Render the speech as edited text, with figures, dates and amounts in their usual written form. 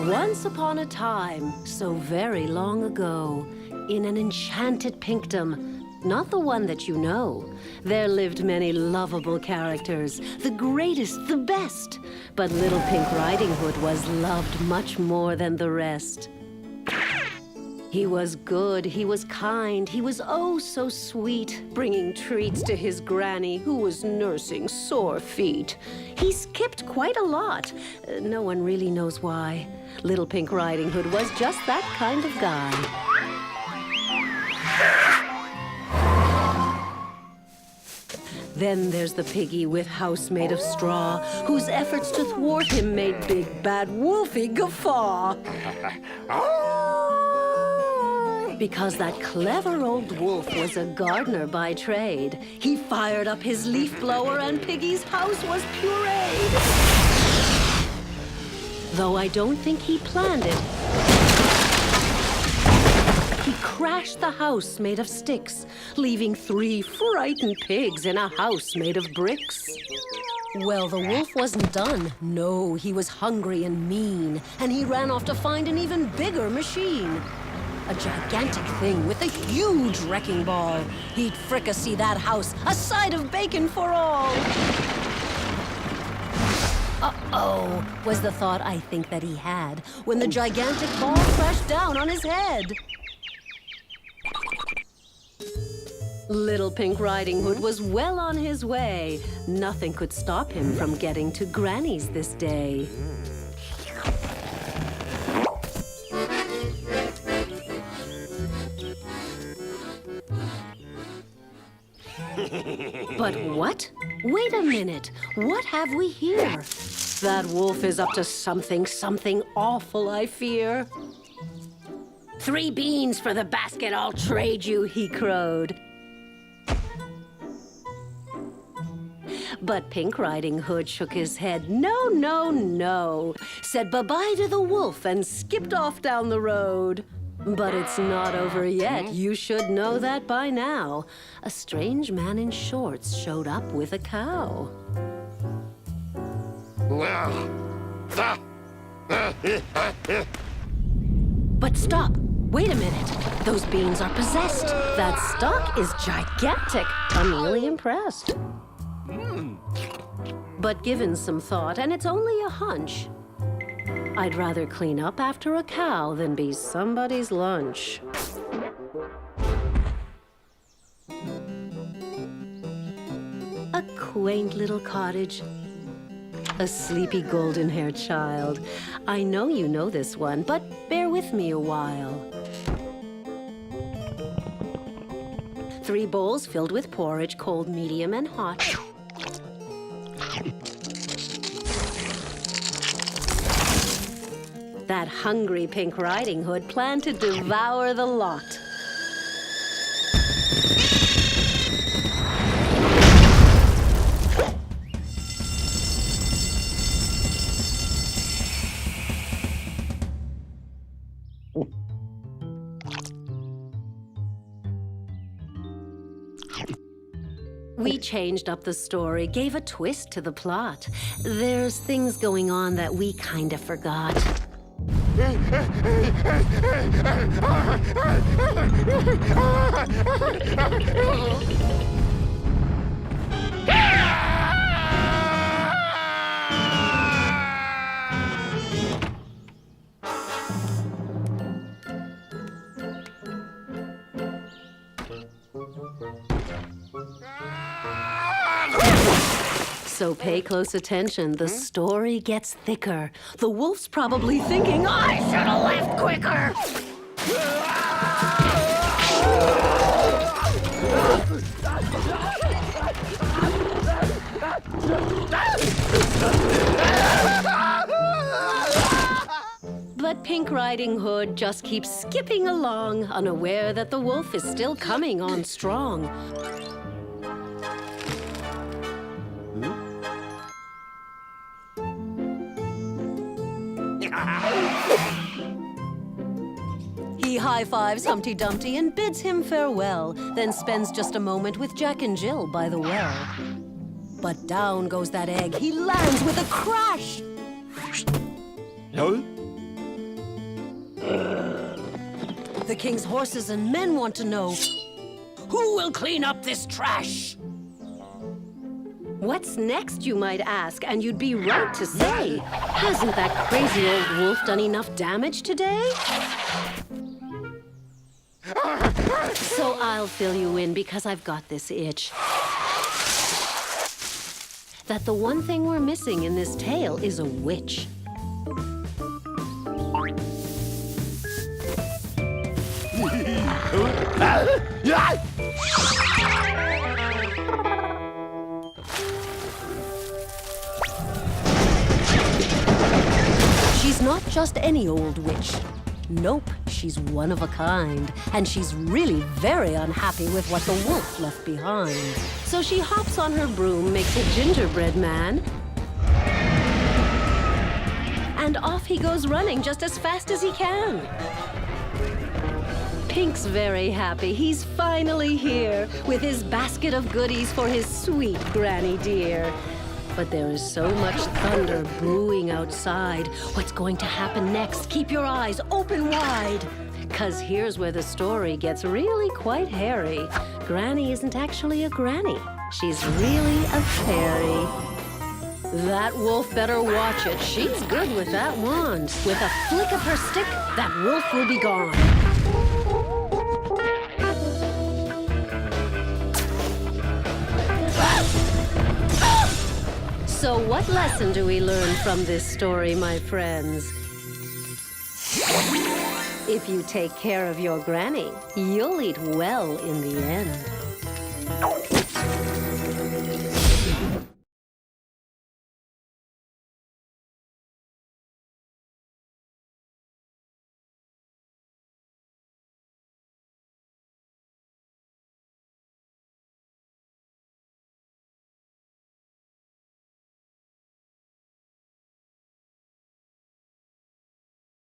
Once upon a time, so very long ago, in an enchanted pinkdom, not the one that you know, there lived many lovable characters, the greatest, the best. But Little Pink Riding Hood was loved much more than the rest. He was good, he was kind, he was oh so sweet, bringing treats to his granny who was nursing sore feet. He skipped quite a lot. No one really knows why. Little Pink Riding Hood was just that kind of guy. Then there's the piggy with house made of straw, whose efforts to thwart him made Big Bad Wolfie guffaw. Because that clever old wolf was a gardener by trade, he fired up his leaf blower and Piggy's house was pureed. Though I don't think he planned it, he crashed the house made of sticks, leaving 3 frightened pigs in a house made of bricks. Well, the wolf wasn't done. No, he was hungry and mean, and he ran off to find an even bigger machine. A gigantic thing with a huge wrecking ball. He'd fricassee that house, a side of bacon for all. Uh-oh, was the thought I think that he had when the gigantic ball crashed down on his head. Little Pink Riding Hood was well on his way. Nothing could stop him from getting to Granny's this day. But what? Wait a minute. What have we here? That wolf is up to something awful, I fear. 3 beans for the basket I'll trade you, he crowed. But Pink Riding Hood shook his head. No, no, no. Said bye-bye to the wolf and skipped off down the road. But it's not over yet. You should know that by now. A strange man in shorts showed up with a cow. But stop. Wait a minute. Those beans are possessed. That stalk is gigantic. I'm really impressed. But given some thought, and it's only a hunch, I'd rather clean up after a cow than be somebody's lunch. A quaint little cottage. A sleepy golden-haired child. I know you know this one, but bear with me a while. 3 bowls filled with porridge, cold, medium, and hot. That hungry Pink Riding Hood planned to devour the lot. We changed up the story, gave a twist to the plot. There's things going on that we kinda forgot. So pay close attention. The story gets thicker. The wolf's probably thinking, I should have left quicker! But Pink Riding Hood just keeps skipping along, unaware that the wolf is still coming on strong. He high-fives Humpty Dumpty and bids him farewell, then spends just a moment with Jack and Jill by the well. But down goes that egg. He lands with a crash. The king's horses and men want to know, who will clean up this trash? What's next, you might ask, and you'd be right to say. Hasn't that crazy old wolf done enough damage today? So I'll fill you in because I've got this itch. That the one thing we're missing in this tale is a witch. She's not just any old witch. Nope, she's one of a kind, and she's really very unhappy with what the wolf left behind. So she hops on her broom, makes a gingerbread man, and off he goes running just as fast as he can. Pink's very happy. He's finally here with his basket of goodies for his sweet granny dear. But there is so much thunder booing outside. What's going to happen next? Keep your eyes open wide. 'Cause here's where the story gets really quite hairy. Granny isn't actually a granny. She's really a fairy. That wolf better watch it. She's good with that wand. With a flick of her stick, that wolf will be gone. So what lesson do we learn from this story, my friends? If you take care of your granny, you'll eat well in the end.